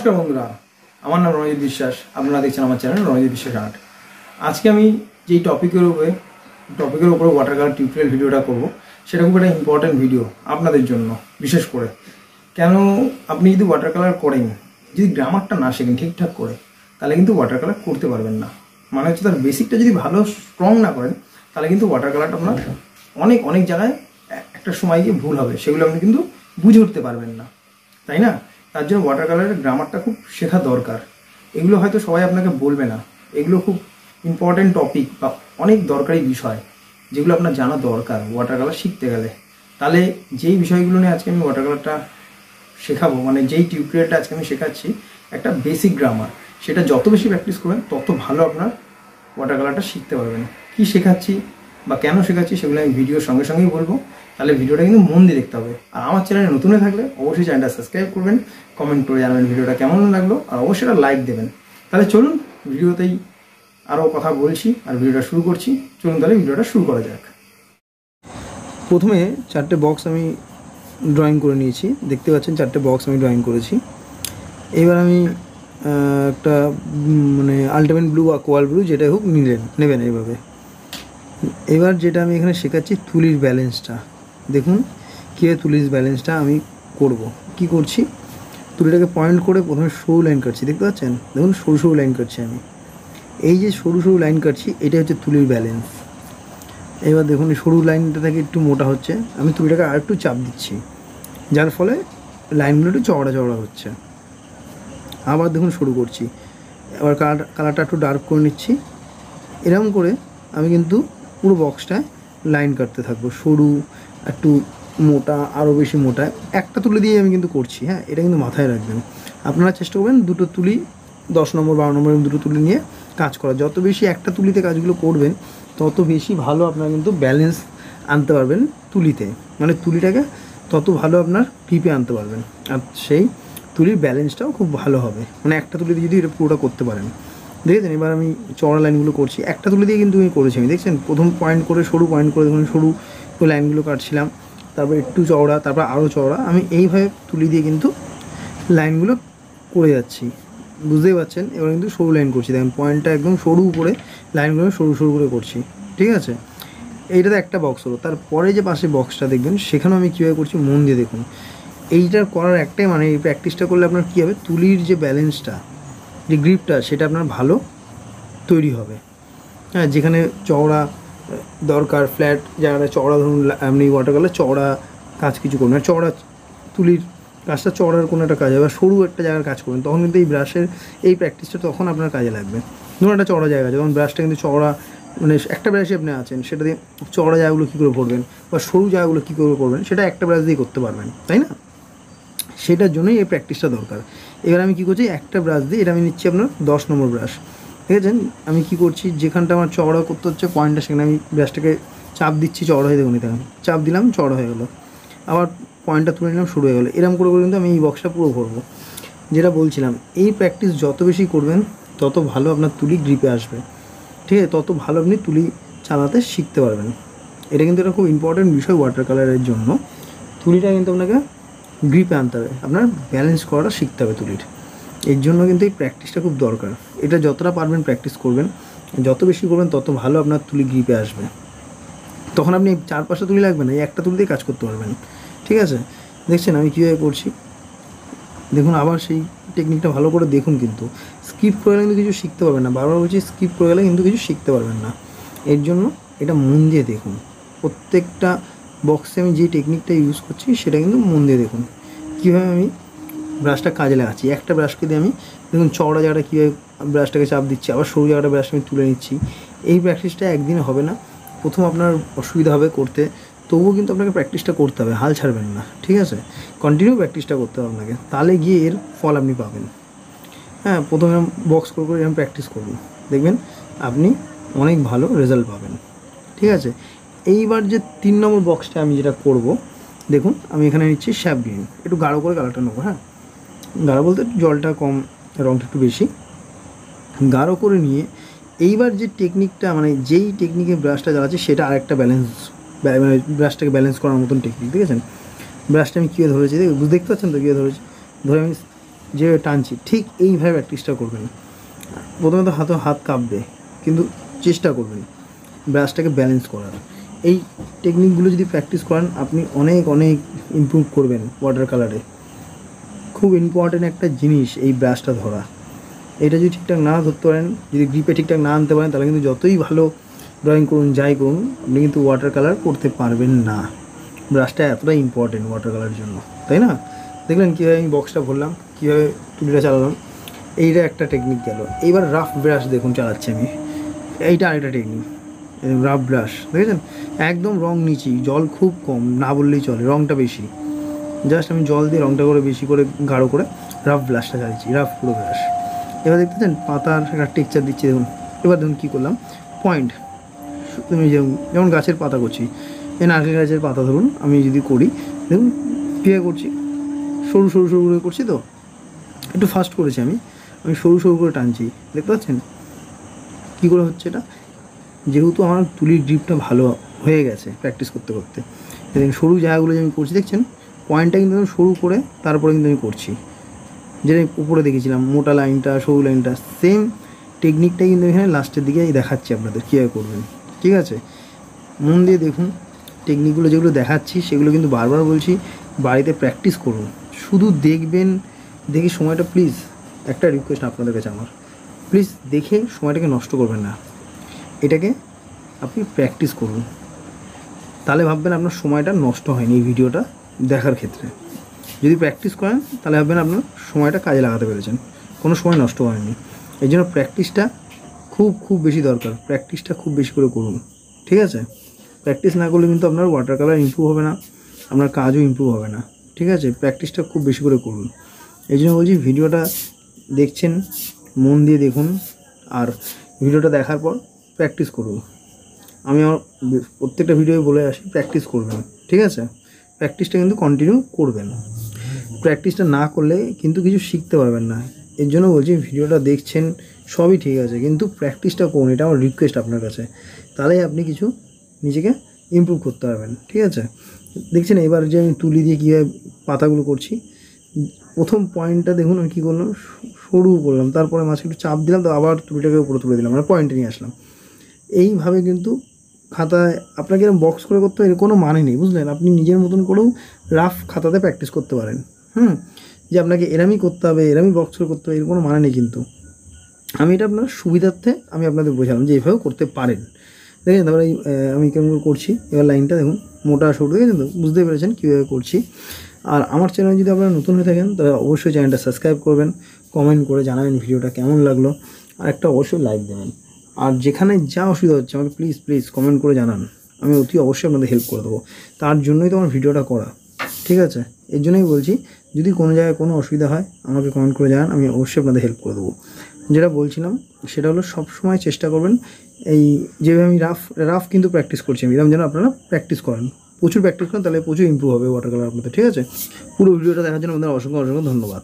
নমস্কার বন্ধুরা, আমার নাম রণজিৎ বিশ্বাস। আপনারা দেখছেন আমার চ্যানেল রণজিৎ বিশ্বাস আর্ট। আজকে আমি যেই টপিকের উপরে ওয়াটার কালার টিউটোরিয়াল ভিডিওটা করব, সেটা খুব একটা ইম্পর্ট্যান্ট ভিডিও আপনাদের জন্য। বিশেষ করে কেন, আপনি যদি ওয়াটার কালার করেন, যদি গ্রামারটা না শেখেন ঠিকঠাক করে, তাহলে কিন্তু ওয়াটার কালার করতে পারবেন না। মানে হচ্ছে তার বেসিকটা যদি ভালো স্ট্রং না করেন, তাহলে কিন্তু ওয়াটার কালারটা আপনার অনেক জায়গায় একটা সময় গিয়ে ভুল হবে, সেগুলো আপনি কিন্তু বুঝে উঠতে পারবেন না, তাই না? তার জন্য ওয়াটার কালারের গ্রামারটা খুব শেখা দরকার। এগুলো হয়তো সবাই আপনাকে বলবে না, এগুলো খুব ইম্পর্টেন্ট টপিক বা অনেক দরকারি বিষয়, যেগুলো আপনার জানা দরকার ওয়াটার কালার শিখতে গেলে। তাহলে যেই বিষয়গুলো নিয়ে আজকে আমি ওয়াটার কালারটা শেখাবো, মানে যেই টিউটোরিয়ালটা আজকে আমি শেখাচ্ছি, একটা বেসিক গ্রামার, সেটা যত বেশি প্র্যাকটিস করবেন তত ভালো আপনার ওয়াটার কালারটা শিখতে পারবেন। কী শেখাচ্ছি বা কেন শেখাচ্ছি সেগুলো আমি ভিডিওর সঙ্গে সঙ্গেই বলবো। তাহলে ভিডিওটা কিন্তু মন দিয়ে দেখতে হবে। আর আমার চ্যানেলে নতুন হয়ে থাকলে অবশ্যই চ্যানেলটা সাবস্ক্রাইব করবেন, কমেন্ট করে জানাবেন ভিডিওটা কেমন লাগলো, আর অবশ্যই একটা লাইক দেবেন। তাহলে চলুন ভিডিওতেই আরও কথা বলছি আর ভিডিওটা শুরু করছি। চলুন তাহলে ভিডিওটা শুরু করা যাক। প্রথমে 4টে বক্স আমি ড্রয়িং করে নিয়েছি, দেখতে পাচ্ছেন 4টে বক্স আমি ড্রয়িং করেছি। এবার আমি একটা মানে আলটিমেট ব্লু বা কোয়াল ব্লু যেটা হোক নেবেন এইভাবে। এবার যেটা আমি এখানে শেখাচ্ছি তুলির ব্যালেন্সটা। দেখুন কীভাবে তুলির ব্যালেন্সটা আমি করব। কি করছি, তুলিটাকে পয়েন্ট করে প্রথমে সরু লাইন কাটছি, দেখতে পাচ্ছেন? দেখুন সরু লাইন কাটছি আমি। এই যে সরু লাইন কাটছি, এটা হচ্ছে তুলির ব্যালেন্স। এবার দেখুন এই সরু লাইনটা থেকে একটু মোটা হচ্ছে, আমি তুলিটাকে আর একটু চাপ দিচ্ছি, যার ফলে লাইনগুলো একটু চওড়া হচ্ছে। আবার দেখুন শুরু করছি, এবার কালারটা একটু ডার্ক করে নিচ্ছি। এরকম করে আমি কিন্তু পুরো বক্সটায় লাইন কাটতে থাকবো, সরু একটু মোটা, আরও বেশি মোটা। একটা তুলি দিয়ে আমি কিন্তু করছি, হ্যাঁ, এটা কিন্তু মাথায় রাখবেন। আপনারা চেষ্টা করবেন দুটো তুলি, 10 নম্বর 12 নম্বর দুটো তুলি নিয়ে কাজ করা। যত বেশি একটা তুলিতে কাজগুলো করবেন তত বেশি ভালো আপনারা কিন্তু ব্যালেন্স আনতে পারবেন তুলিতে, মানে তুলিটাকে তত ভালো আপনার গ্রিপে আনতে পারবেন, আর সেই তুলির ব্যালেন্সটাও খুব ভালো হবে। মানে একটা তুলি দিয়ে যদি এটা পুরোটা করতে পারেন, দেখেছেন? এবার আমি চওড়া লাইনগুলো করছি, একটা তুলি দিয়ে কিন্তু আমি করেছি। আমি দেখছেন প্রথম পয়েন্ট করে সরু পয়েন্ট করে দেখুন সরু লাইনগুলো কাটছিলাম, তারপর একটু চওড়া, তারপর আরও চওড়া। আমি এইভাবে তুলি দিয়ে কিন্তু লাইনগুলো করে যাচ্ছি, বুঝতেই পারছেন? এবার কিন্তু সরু লাইন করছি, দেখেন পয়েন্টটা একদম সরু করে লাইনগুলো সরু করে করছি, ঠিক আছে? এইটাতে একটা বক্স হলো। তারপরে যে পাশে বক্সটা দেখবেন, সেখানেও আমি কীভাবে করছি মন দিয়ে দেখুন। এইটার করার একটাই মানে, এই প্র্যাকটিসটা করলে আপনার কী হবে, তুলির যে ব্যালেন্সটা, যে গ্রিপটা, সেটা আপনার ভালো তৈরি হবে। হ্যাঁ, যেখানে চওড়া দরকার, ফ্ল্যাট জায়গাটা চওড়া, ধরুন আপনি ওয়াটার কালার চওড়া কাজ কিছু করুন, আর চওড়া তুলির কাজটা চওড়ার কোনো একটা কাজ হবে, সরু একটা জায়গার কাজ করুন, তখন কিন্তু এই ব্রাশের এই প্র্যাকটিসটা তখন আপনার কাজে লাগবে। ধরুন একটা চওড়া জায়গা আছে, তখন ব্রাশটা কিন্তু চওড়া, মানে একটা ব্রাশে আপনি আছেন, সেটা দিয়ে চওড়া জায়গাগুলো কী করে ভরবেন বা সরু জায়গাগুলো কী করে করবেন, সেটা একটা ব্রাশ দিয়ে করতে পারবেন, তাই না? সেটার জন্যই এই প্র্যাকটিসটা দরকার। এবার আমি কী করছি, একটা ব্রাশ দিয়ে, এটা আমি নিচ্ছি আপনার 10 নম্বর ব্রাশ, ঠিক আছে? আমি কী করছি, যেখানটা আমার চওড়া করতে হচ্ছে পয়েন্টটা, সেখানে আমি ব্রাশটাকে চাপ দিচ্ছি, চওড়া হয়ে দেখুন, দেখুন চাপ দিলাম, চওড়া হয়ে গেলো। আবার পয়েন্টটা তুলে নিলাম, শুরু হয়ে গেলো। এরকম করে কিন্তু আমি এই বক্সটা পুরো ভরবো। যেটা বলছিলাম, এই প্র্যাকটিস যত বেশি করবেন তত ভালো আপনার তুলি গ্রিপে আসবে, ঠিক আছে? তত ভালো আপনি তুলি চালাতে শিখতে পারবেন। এটা কিন্তু একটা খুব ইম্পর্টেন্ট বিষয় ওয়াটার কালারের জন্য। তুলিটা কিন্তু আপনাকে গ্রিপে আনতে হবে, আপনার ব্যালেন্স করাটা শিখতে হবে তুলির। এর জন্য কিন্তু এই প্র্যাকটিসটা খুব দরকার। এটা যতটা পারবেন প্র্যাকটিস করবেন, যত বেশি করবেন তত ভালো আপনার তুলি গ্রিপে আসবে। তখন আপনি 4-5টা তুলি লাগবে না, এই একটা তুলি দিয়ে কাজ করতে পারবেন, ঠিক আছে? দেখছেন আমি কীভাবে করছি, দেখুন। আবার সেই টেকনিকটা ভালো করে দেখুন, কিন্তু স্কিপ করে গেলে কিন্তু কিছু শিখতে পারবেন না। বারবার বলছি, স্কিপ করে গেলে কিন্তু কিছু শিখতে পারবেন না। এর জন্য এটা মন দিয়ে দেখুন। প্রত্যেকটা বক্সে আমি যে টেকনিকটা ইউজ করছি সেটা কিন্তু মন দিয়ে দেখুন, কীভাবে আমি ব্রাশটা কাজে লাগাচ্ছি। একটা ব্রাশকে দিয়ে আমি দেখুন চওড়া জায়গাটা কীভাবে ব্রাশটাকে চাপ দিচ্ছি, আবার সরু জায়গাটা ব্রাশটা আমি তুলে নিচ্ছি। এই প্র্যাকটিসটা একদিনে হবে না, প্রথম আপনার অসুবিধা হবে করতে, তবুও কিন্তু আপনাকে প্র্যাকটিসটা করতে হবে, হাল ছাড়বেন না, ঠিক আছে? কন্টিনিউ প্র্যাকটিসটা করতে হবে আপনাকে, তাহলে গিয়ে এর ফল আপনি পাবেন। হ্যাঁ, প্রথমে বক্স করে এরকম প্র্যাকটিস করুন, দেখবেন আপনি অনেক ভালো রেজাল্ট পাবেন, ঠিক আছে? এইবার যে 3 নম্বর বক্সটা আমি যেটা করব, দেখুন আমি এখানে নিচ্ছি শ্যাপ গ্রিন, একটু গাঢ় করে কালারটা নেবো। হ্যাঁ, গাঢ় বলতে জলটা কম, রঙটা একটু বেশি গাঢ় করে নিয়ে, এইবার যে টেকনিকটা, মানে যেই টেকনিকে ব্রাশটা জ্বালাচ্ছে সেটা আরেকটা ব্যালেন্স, মানে ব্রাশটাকে ব্যালেন্স করার মতন টেকনিক, দেখেছেন? ব্রাশটা আমি কীভাবে ধরেছি, দেখতে পাচ্ছেন তো কীভাবে ধরেছি? ধরে আমি যেভাবে টানছি ঠিক এইভাবে প্র্যাকটিসটা করবেন। প্রথমে তো হাত কাঁপবে, কিন্তু চেষ্টা করবেন ব্রাশটাকে ব্যালেন্স করার। এই টেকনিকগুলো যদি প্র্যাকটিস করেন আপনি অনেক অনেক ইমপ্রুভ করবেন ওয়াটার কালারে। খুব ইম্পর্ট্যান্ট একটা জিনিস এই ব্রাশটা ধরা। এটা যদি ঠিকঠাক না ধরতে পারেন, যদি গ্রিপে ঠিকঠাক না আনতে পারেন, তাহলে কিন্তু যতই ভালো ড্রয়িং করুন যাই করুন আপনি কিন্তু ওয়াটার কালার করতে পারবেন না। ব্রাশটা এতটাই ইম্পর্টেন্ট ওয়াটার কালারের জন্য, তাই না? দেখলেন কীভাবে আমি বক্সটা ভরলাম, কীভাবে তুলিটা চালালাম, এইটা একটা টেকনিক গেল। এইবার রাফ ব্রাশ দেখুন চালাচ্ছি আমি, এইটা আরেকটা টেকনিক। রাফ ব্রাশ দেখেছেন, একদম রং নিচি, জল খুব কম, না বললেই চলে, রংটা বেশি। জাস্ট আমি জল দিয়ে রংটা করে বেশি করে গাঢ় করে রাফ ব্রাশটা চালিয়েছি, রাফ পুরো ব্রাশ। এবার দেখতেছেন পাতার একটা টেক্সচার দিচ্ছি দেখুন। এবার দেখুন কী করলাম, পয়েন্ট তুমি যেমন গাছের পাতা করছি, এই নারকেল গাছের পাতা ধরুন আমি যদি করি, দেখুন কীভাবে করছি, সরু সরু সরু করে করছি, তো একটু ফাস্ট করেছি আমি সরু সরু করে টানছি, দেখতে পাচ্ছেন কী করে হচ্ছে এটা। যেহেতু আমার তুলির গ্রিপটা ভালো হয়ে গেছে প্র্যাকটিস করতে করতে, দেখুন সরু জায়গাগুলো যে আমি করছি দেখছেন, পয়েন্টটা কিন্তু আমি সরু করে তারপরে কিন্তু আমি করছি, যেটা উপরে দেখেছিলাম মোটা লাইনটা সরু লাইনটা, সেম টেকনিকটাই কিন্তু এখানে লাস্টের দিকে দেখাচ্ছি আপনাদের কীভাবে করবেন। ঠিক আছে, মন দিয়ে দেখুন টেকনিকগুলো যেগুলো দেখাচ্ছি সেগুলো কিন্তু বারবার বলছি বাড়িতে প্র্যাকটিস করুন। শুধু দেখবেন, দেখে সময়টা প্লিজ, একটা রিকোয়েস্ট আপনাদের কাছে আমার, প্লিজ দেখে সময়টাকে নষ্ট করবেন না, এটাকে আপনি প্র্যাকটিস করুন, তাহলে ভাববেন আপনার সময়টা নষ্ট হয়নি এই ভিডিওটা দেখার ক্ষেত্রে। যদি প্র্যাকটিস করেন তাহলে ভাববেন আপনার সময়টা কাজে লাগাতে পেরেছেন, কোনো সময় নষ্ট হয়নি। এই জন্য প্র্যাকটিসটা খুব খুব বেশি দরকার, প্র্যাকটিসটা খুব বেশি করে করুন। ঠিক আছে, প্র্যাকটিস না করলে কিন্তু আপনার ওয়াটার কালার ইমপ্রুভ হবে না, আপনার কাজও ইমপ্রুভ হবে না। ঠিক আছে, প্র্যাকটিসটা খুব বেশি করে করুন। এই জন্য বলছি ভিডিওটা দেখছেন মন দিয়ে দেখুন, আর ভিডিওটা দেখার পর প্র্যাকটিস করুন। আমি আমার প্রত্যেকটা ভিডিওয় বলে আসি প্র্যাকটিস করবেন। ঠিক আছে, প্র্যাকটিসটা কিন্তু কন্টিনিউ করবেন, প্র্যাকটিসটা না করলে কিন্তু কিছু শিখতে পারবেন না। এর জন্য বলছি ভিডিওটা দেখছেন সবই ঠিক আছে, কিন্তু প্র্যাকটিসটা করুন, এটা আমার রিকোয়েস্ট আপনার কাছে, তাহলেই আপনি কিছু নিজেকে ইমপ্রুভ করতে পারবেন। ঠিক আছে, দেখছেন এবার যে আমি তুলি দিয়ে কীভাবে পাতাগুলো করছি, প্রথম পয়েন্টটা দেখুন আমি কী করলাম, সরু করলাম, তারপরে মাঝে একটু চাপ দিলাম, তো আবার তুলিটাকে উপরে তুলে দিলাম, মানে পয়েন্টে নিয়ে আসলাম। এইভাবে কিন্তু খাতায় আপনাকে এরকম বক্স করে করতে এর কোনো মানে নেই, বুঝলেন? আপনি নিজের মতন করেও রাফ খাতাতে প্র্যাকটিস করতে পারেন। যে আপনাকে এরামই করতে হবে, এরামই বক্স করে করতে হবে, এর কোনো মানে নেই। কিন্তু আমি এটা আপনার সুবিধার্থে আমি আপনাদের বোঝালাম যে এইভাবেও করতে পারেন। দেখেন তারপরে আমি কেমন করছি, এবার লাইনটা দেখুন মোটা সরু, দেখেছেন তো, বুঝতে পেরেছেন কীভাবে করছি। আর আমার চ্যানেল যদি আপনারা নতুন হয়ে থাকেন তাহলে অবশ্যই চ্যানেলটা সাবস্ক্রাইব করবেন, কমেন্ট করে জানাবেন ভিডিওটা কেমন লাগলো, আর একটা অবশ্যই লাইক দেবেন। আর যেখানে যা অসুবিধা হচ্ছে আমাকে প্লিজ প্লিজ কমেন্ট করে জানান, আমি অতি অবশ্যই আপনাদের হেল্প করে দেবো, তার জন্যই তো আমার ভিডিওটা করা। ঠিক আছে, এর জন্যই বলছি যদি কোনো জায়গায় কোনো অসুবিধা হয় আমাকে কমেন্ট করে জানান, আমি অবশ্যই আপনাদের হেল্প করে দেবো। যেটা বলছিলাম সেটা হলো সবসময় চেষ্টা করবেন এই যেভাবে আমি রাফ কিন্তু প্র্যাকটিস করছি আমি, এরকম যেন আপনারা প্র্যাকটিস করেন, প্রচুর প্র্যাকটিস করেন, তাহলে প্রচুর ইমপ্রুভ হবে ওয়াটার কালার আপনাদের। ঠিক আছে, পুরো ভিডিওটা দেখার জন্য আপনাদের অসংখ্য অসংখ্য ধন্যবাদ।